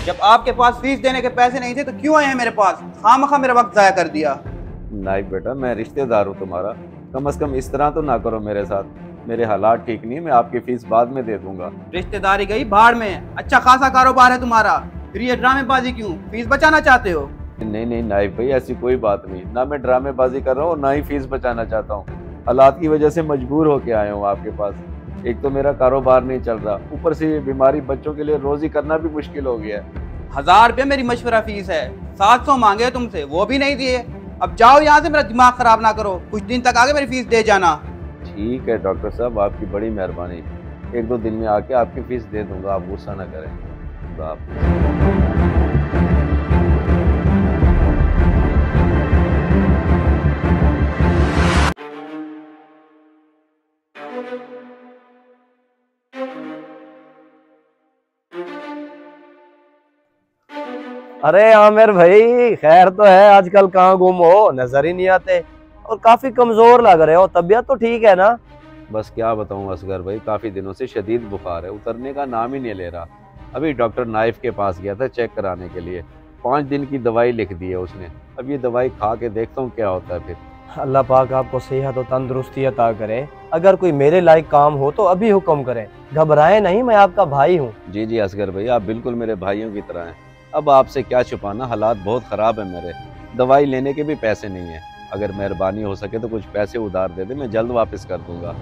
जब आपके पास फीस देने के पैसे नहीं थे तो क्यों आए हैं मेरे पास? खामखा मेरा वक्त जाया कर दिया। नाइफ बेटा, मैं रिश्तेदार हूँ तुम्हारा, कम से कम इस तरह तो ना करो मेरे साथ। मेरे हालात ठीक नहीं है, मैं आपकी फीस बाद में दे दूंगा। रिश्तेदारी गई भाड़ में, अच्छा खासा कारोबार है तुम्हारा, फिर ये ड्रामेबाजी क्यों? फीस बचाना चाहते हो? नहीं नहीं नाइफ भाई, ऐसी कोई बात नहीं, ना मैं ड्रामेबाजी कर रहा हूँ ना ही फीस बचाना चाहता हूँ। हालात की वजह से मजबूर होके आया हूँ आपके पास। एक तो मेरा कारोबार नहीं चल रहा, ऊपर से ये बीमारी बच्चों के लिए रोजी करना भी मुश्किल हो गया है। 1000 रुपये मेरी मशवरा फीस है, 700 मांगे तुमसे, वो भी नहीं दिए। अब जाओ यहाँ से, मेरा दिमाग खराब ना करो, कुछ दिन तक आगे मेरी फीस दे जाना। ठीक है डॉक्टर साहब, आपकी बड़ी मेहरबानी, 1-2 दिन में आके आपकी फीस दे दूंगा, आप गुस्सा ना करें। खुदा हाफिज़। अरे आमिर भाई, खैर तो है? आजकल कहाँ गुम हो, नजर ही नहीं आते और काफी कमजोर लग रहे हो। तबीयत तो ठीक है ना? बस क्या बताऊं असगर भाई, काफ़ी दिनों से शदीद बुखार है, उतरने का नाम ही नहीं ले रहा। अभी डॉक्टर नाइफ के पास गया था चेक कराने के लिए, 5 दिन की दवाई लिख दी है उसने। अब ये दवाई खा के देखता हूँ क्या होता है फिर। अल्लाह पाक आपको सेहत और तंदुरुस्ती अता करे। अगर कोई मेरे लायक काम हो तो अभी हुक्म करें, घबराए नहीं, मैं आपका भाई हूँ। जी जी असगर भाई, आप बिल्कुल मेरे भाइयों की तरह हैं। अब आपसे क्या छुपाना, हालात बहुत ख़राब है मेरे, दवाई लेने के भी पैसे नहीं है। अगर मेहरबानी हो सके तो कुछ पैसे उधार दे दे, मैं जल्द वापस कर दूंगा।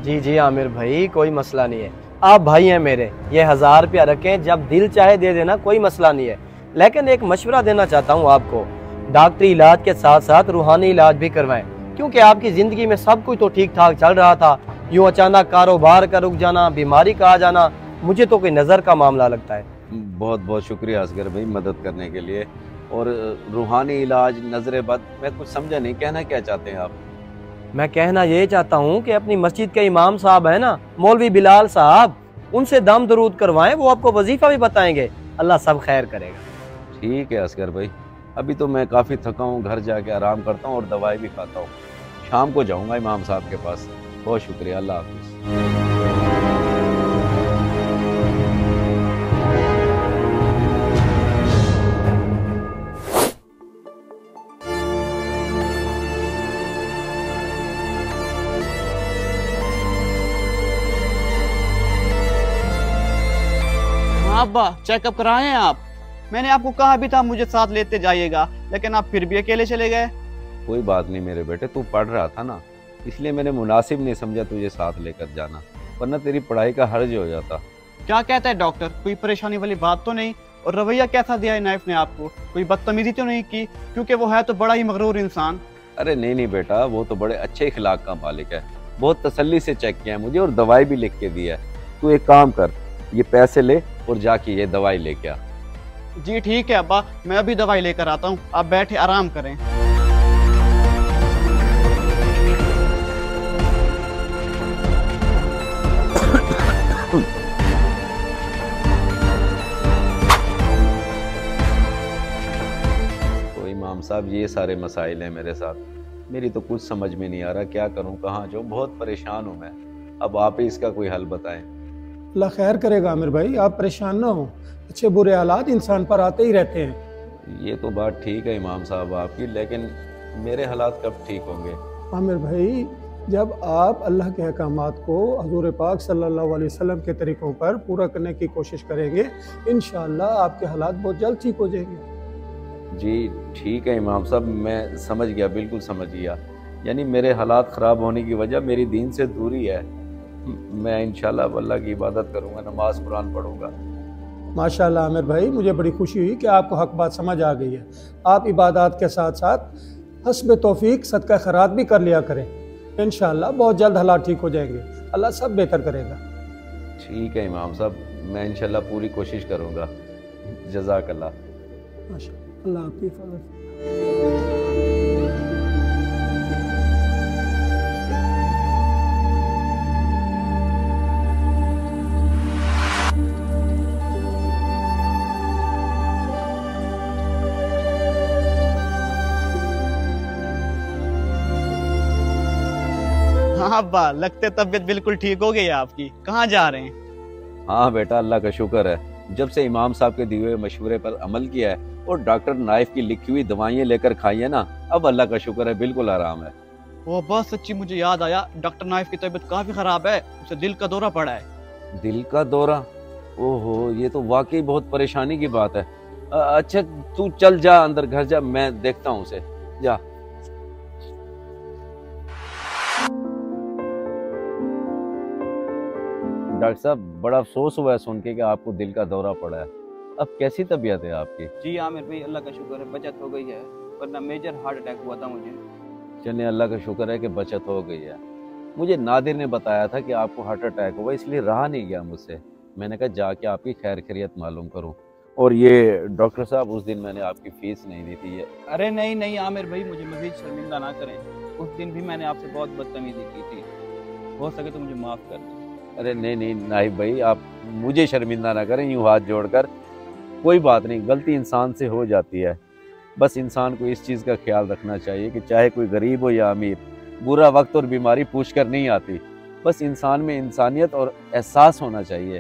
जी जी आमिर भाई, कोई मसला नहीं है, आप भाई हैं मेरे। ये 1000 रुपया रखें, जब दिल चाहे दे देना, कोई मसला नहीं है। लेकिन एक मशवरा देना चाहता हूँ आपको, डॉक्टरी इलाज के साथ साथ रूहानी इलाज भी करवाएं, क्योंकि आपकी जिंदगी में सब कुछ तो ठीक ठाक चल रहा था, यूं अचानक कारोबार का रुक जाना, बीमारी का आ जाना, मुझे तो कोई नज़र का मामला लगता है। बहुत बहुत शुक्रिया असगर भाई मदद करने के लिए। और रूहानी इलाज, नजर बद, मैं कुछ समझा नहीं, कहना क्या चाहते हैं आप? मैं कहना ये चाहता हूँ कि अपनी मस्जिद के इमाम साहब है ना, मौलवी बिलाल साहब, उनसे दम दरूद करवाएं, वो आपको वजीफा भी बताएंगे। अल्लाह सब खैर करेगा। ठीक है असगर भाई, अभी तो मैं काफ़ी थका हूँ, घर जाके आराम करता हूँ और दवाई भी खाता हूँ। शाम को जाऊँगा इमाम साहब के पास। बहुत शुक्रिया, अल्लाह हाफिज़। हाँ अब्बा, चेकअप कराए हैं आप? मैंने आपको कहा भी था मुझे साथ लेते जाइएगा, लेकिन आप फिर भी अकेले चले गए। कोई बात नहीं मेरे बेटे, तू पढ़ रहा था ना, इसलिए मैंने मुनासिब नहीं समझा तुझे साथ लेकर जाना, वरना तेरी पढ़ाई का हर्ज हो जाता। क्या कहता है डॉक्टर? कोई परेशानी वाली बात तो नहीं? और रवैया कैसा दिया है नाइफ ने आपको? कोई बदतमीजी तो नहीं की? क्योंकि वो है तो बड़ा ही मगरूर इंसान। अरे नहीं नहीं बेटा, वो तो बड़े अच्छे इखलाक का मालिक है, बहुत तसल्ली से चेक किया है मुझे और दवाई भी लिख के दी है। तू एक काम कर, ये पैसे ले और जाके ये दवाई लेके आ। जी ठीक है अब्बा, मैं अभी दवाई लेकर आता हूँ, आप बैठे आराम करें। तो इमाम साहब, ये सारे मसाइल हैं मेरे साथ, मेरी तो कुछ समझ में नहीं आ रहा, क्या करूं, कहाँ जाऊं, बहुत परेशान हूं मैं। अब आप ही इसका कोई हल बताएं। अल्लाह खैर करेगा आमिर भाई, आप परेशान ना हो, अच्छे बुरे हालात इंसान पर आते ही रहते हैं। ये तो बात ठीक है इमाम साहब आपकी, लेकिन मेरे हालात कब ठीक होंगे? आमिर भाई, जब आप अल्लाह के अहकामात को हजूर पाक सल्लल्लाहु अलैहि वसल्लम के तरीक़ों पर पूरा करने की कोशिश करेंगे, इंशाअल्लाह आपके हालात बहुत जल्द ठीक हो जाएंगे। जी ठीक है इमाम साहब, मैं समझ गया, बिल्कुल समझ गया। यानी मेरे हालात ख़राब होने की वजह मेरी दीन से दूरी है। मैं इंशाल्लाह अल्लाह की इबादत करूँगा, नमाज कुरान पढ़ूँगा। माशाअल्लाह आमिर भाई, मुझे बड़ी खुशी हुई कि आपको हक बात समझ आ गई है। आप इबादत के साथ साथ हस्ब तौफीक सदका खैरात भी कर लिया करें, इंशाअल्लाह बहुत जल्द हालात ठीक हो जाएंगे, अल्लाह सब बेहतर करेगा। ठीक है इमाम साहब, मैं इंशाल्लाह पूरी कोशिश करूँगा। जज़ाकल्लाह। माशाअल्लाह, अल्लाह आपकी हिफाज़त। हाँ अब्बा, लगते तबीयत बिल्कुल ठीक हो गई है आपकी। कहाँ जा रहे हैं? हाँ बेटा, अल्लाह का शुक्र है, जब से इमाम साहब के दिए हुए मशवरे पर अमल किया है और डॉक्टर नाइफ की लिखी हुई दवाइयाँ लेकर खाई है ना, अब अल्लाह का शुक्र है बिल्कुल आराम है। वो बस सच्ची मुझे याद आया, डॉक्टर नाइफ की तबीयत काफी खराब है, उसे दिल का दौरा पड़ा है। दिल का दौरा? ओहो, ये तो वाकई बहुत परेशानी की बात है। अच्छा तू चल जा अंदर, घर जा, मैं देखता हूँ उसे, जा। डॉक्टर साहब, बड़ा अफसोस हुआ है सुन के कि आपको दिल का दौरा पड़ा है। अब कैसी तबीयत है आपकी? जी आमिर भाई, अल्लाह का शुक्र है बचत हो गई है, वरना मेजर हार्ट अटैक हुआ था मुझे। चलिए, अल्लाह का शुक्र है कि बचत हो गई है। मुझे नादिर ने बताया था कि आपको हार्ट अटैक हुआ, इसलिए रहा नहीं गया मुझसे। मैंने कहा जाके आपकी खैर खैरियत मालूम करूं। और ये डॉक्टर साहब, उस दिन मैंने आपकी फीस नहीं दी थी। ये अरे नहीं नहीं आमिर भाई, मुझे मजीद शर्मिंदा ना करें, उस दिन भी मैंने आपसे बहुत बदतमीजी की थी, हो सके तो मुझे माफ़ कर दें। अरे नहीं नहीं नाहिब भाई, आप मुझे शर्मिंदा ना करें यूँ हाथ जोड़कर। कोई बात नहीं, गलती इंसान से हो जाती है। बस इंसान को इस चीज़ का ख्याल रखना चाहिए कि चाहे कोई गरीब हो या अमीर, बुरा वक्त और बीमारी पूछ कर नहीं आती। बस इंसान में इंसानियत और एहसास होना चाहिए।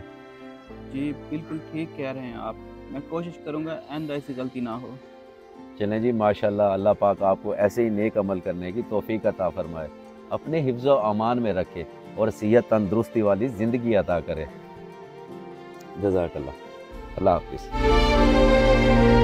जी बिल्कुल ठीक कह रहे हैं आप, मैं कोशिश करूंगा आइंदा ऐसी गलती ना हो। चलें जी, माशाल्लाह, अल्लाह पाक आपको ऐसे ही नेक अमल करने की तौफीक अता फरमाए, अपने हिफ्ज़ व अमान में रखे और सेहत तंदुरुस्ती वाली ज़िंदगी अता करे। जज़ाकल्लाह। अल्लाह हाफ़िज़।